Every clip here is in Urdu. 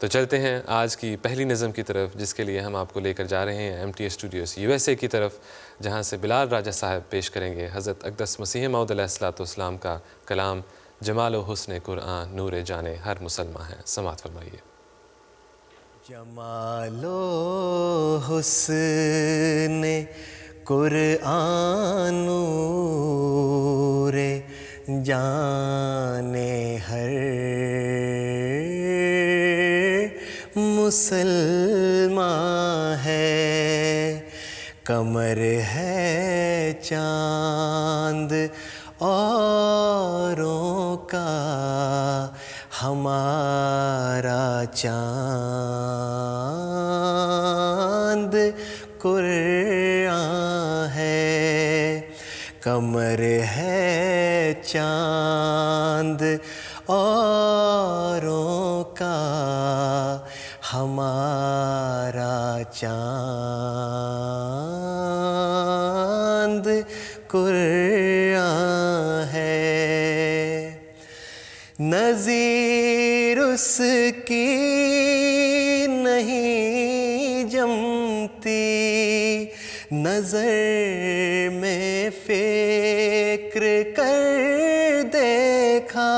تو چلتے ہیں آج کی پہلی نظم کی طرف، جس کے لیے ہم آپ کو لے کر جا رہے ہیں MTA اسٹوڈیوز USA کی طرف، جہاں سے بلال راجہ صاحب پیش کریں گے حضرت اقدس مسیح موعود علیہ السلام کا کلام جمال و حسن قرآن نور جان ہر مسلمان ہے۔ سماعت فرمائیے۔ جمال و حسن قرآن نور جان ہر مسلمان ہے، قمر ہے چاند اوروں کا ہمارا چاند قرآن ہے، قمر ہے چاند اوروں کا ہمارا چاند قرآن ہے، نظیر اس کی نہیں جمتی، نظر میں فکر کر دیکھا،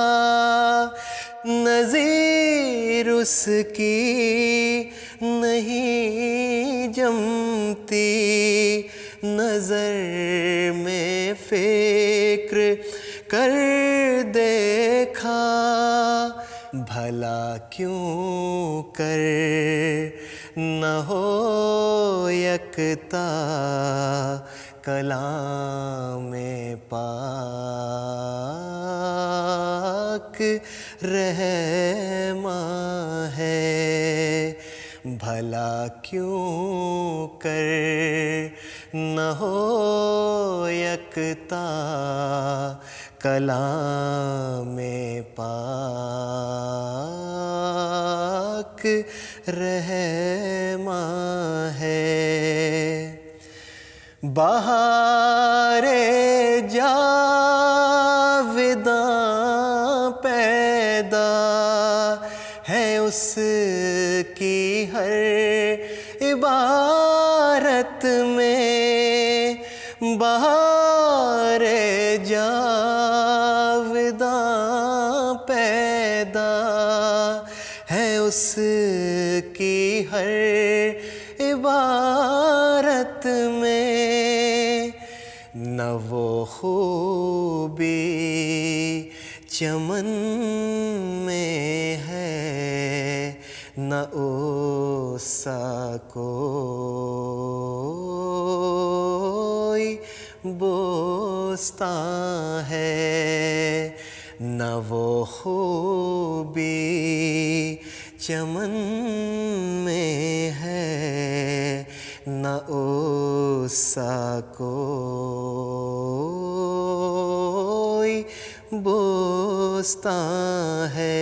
نظیر اس کی نہیں جمتی، نظر میں فکر کر دیکھا، بھلا کیوں کر نہ ہو یکتا کلام پاک رحماں ہے، بھلا کیوں کر نہ ہو یکتا کلام پاک رحماں ہے، بہار جاوداں پیدا ہے اس کی ہر عبارت میں، بہار جاوداں پیدا ہے اس کی ہر عبارت میں، نہ وہ خوبی چمن میں ہے، نہ اس سا کوئی بوستان ہے، نہ وہ خوبی چمن میں ہے، نہ اس سا کوئی بوستان ہے،